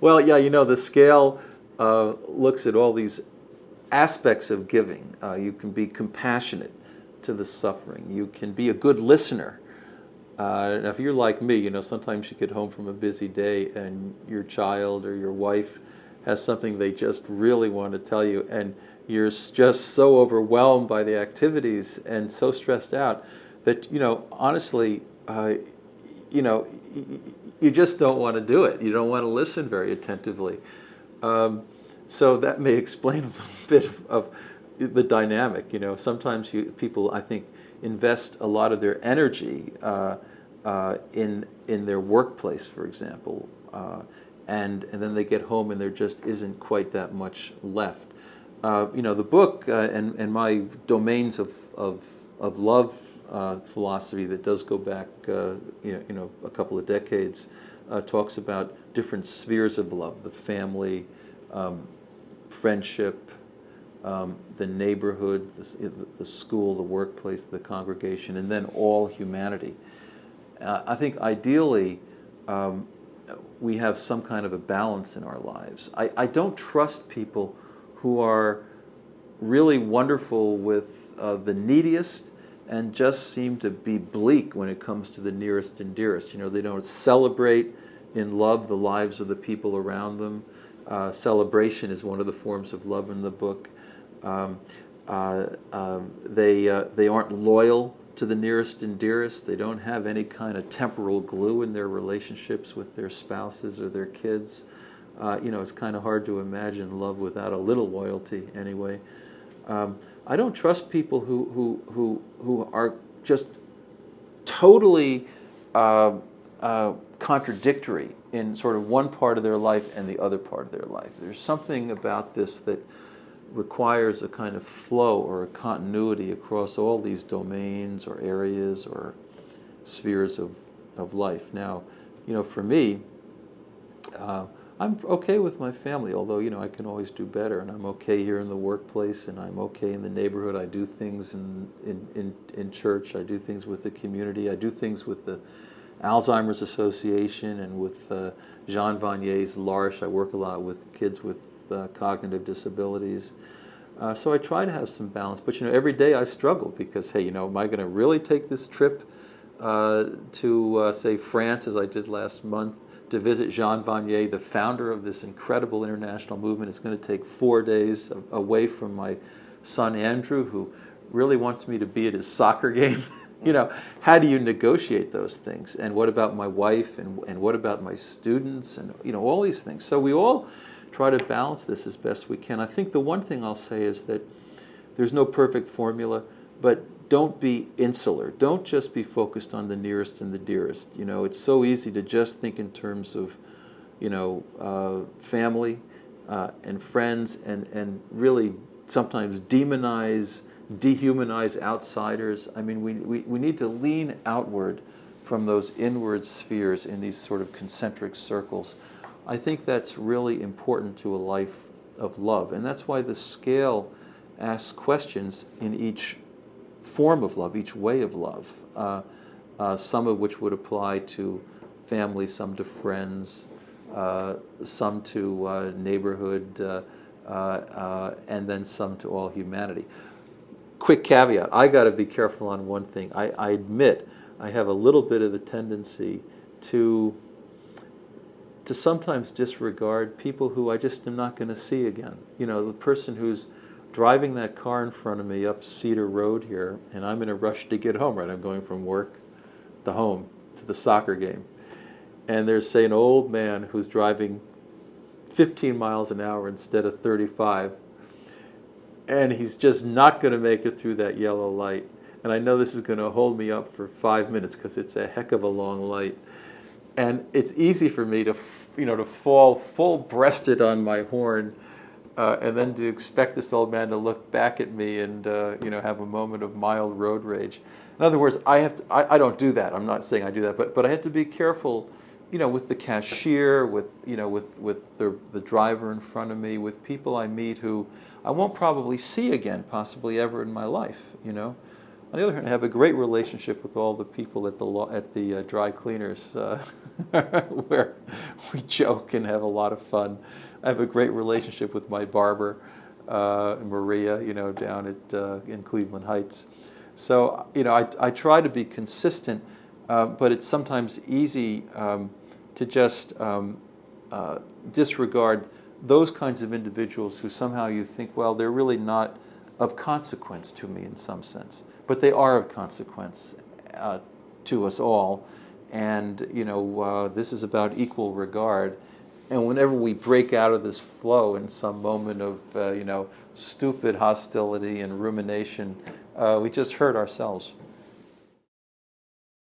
Well, yeah, the scale looks at all these aspects of giving. You can be compassionate to the suffering. You can be a good listener. Now, if you're like me, sometimes you get home from a busy day and your child or your wife has something they just really want to tell you, and you're just so overwhelmed by the activities and so stressed out that, honestly, you know, you just don't want to do it. You don't want to listen very attentively. Um, so that may explain a little bit of the dynamic. Sometimes people, I think, invest a lot of their energy in their workplace, for example, and then they get home and there just isn't quite that much left. The book and my domains of love philosophy that does go back, a couple of decades, talks about different spheres of love: the family, friendship, the neighborhood, the school, the workplace, the congregation, and then all humanity. I think ideally we have some kind of a balance in our lives. I don't trust people who are really wonderful with the neediest and just seem to be bleak when it comes to the nearest and dearest. They don't celebrate in love the lives of the people around them. Celebration is one of the forms of love in the book. Um, they aren't loyal to the nearest and dearest. They don't have any kind of temporal glue in their relationships with their spouses or their kids. It's kind of hard to imagine love without a little loyalty anyway. I don't trust people who are just totally contradictory in sort of one part of their life and the other part of their life. There's something about this that requires a kind of flow or a continuity across all these domains or areas or spheres of life. Now, for me, I'm okay with my family, although, I can always do better, and I'm okay here in the workplace, and I'm okay in the neighborhood. I do things in church. I do things with the community. I do things with the Alzheimer's Association and with Jean Vanier's L'Arche. I work a lot with kids with cognitive disabilities. So I try to have some balance. But, every day I struggle because, hey, am I going to really take this trip to, say, France, as I did last month, to visit Jean Vanier, the founder of this incredible international movement? It's going to take 4 days away from my son Andrew, who really wants me to be at his soccer game. How do you negotiate those things? And what about my wife? And what about my students? And, all these things. So we all try to balance this as best we can. I think the one thing I'll say is that there's no perfect formula, but don't be insular. Don't just be focused on the nearest and the dearest. It's so easy to just think in terms of, family and friends, and really sometimes dehumanize outsiders. I mean, we need to lean outward from those inward spheres in these sort of concentric circles. I think that's really important to a life of love, and that's why the scale asks questions in each form of love, each way of love, some of which would apply to family, some to friends, some to neighborhood, and then some to all humanity. Quick caveat, I got to be careful on one thing. I admit I have a little bit of a tendency to sometimes disregard people who I just am not going to see again. The person who's driving that car in front of me up Cedar Road here, and I'm in a rush to get home, right? I'm going from work to home to the soccer game. And there's, say, an old man who's driving 15 miles an hour instead of 35, and he's just not going to make it through that yellow light. And I know this is going to hold me up for 5 minutes because it's a heck of a long light. And it's easy for me to fall full-breasted on my horn, and then to expect this old man to look back at me and have a moment of mild road rage. In other words, I don't do that. I'm not saying I do that, but I have to be careful, with the cashier, with the driver in front of me, with people I meet who I won't probably see again, possibly ever in my life. On the other hand, I have a great relationship with all the people at the dry cleaners, where we joke and have a lot of fun. I have a great relationship with my barber, Maria, down in Cleveland Heights. So, I try to be consistent, but it's sometimes easy to just disregard those kinds of individuals who somehow you think, well, they're really not of consequence to me in some sense, but they are of consequence to us all. And this is about equal regard. And whenever we break out of this flow in some moment of stupid hostility and rumination, we just hurt ourselves.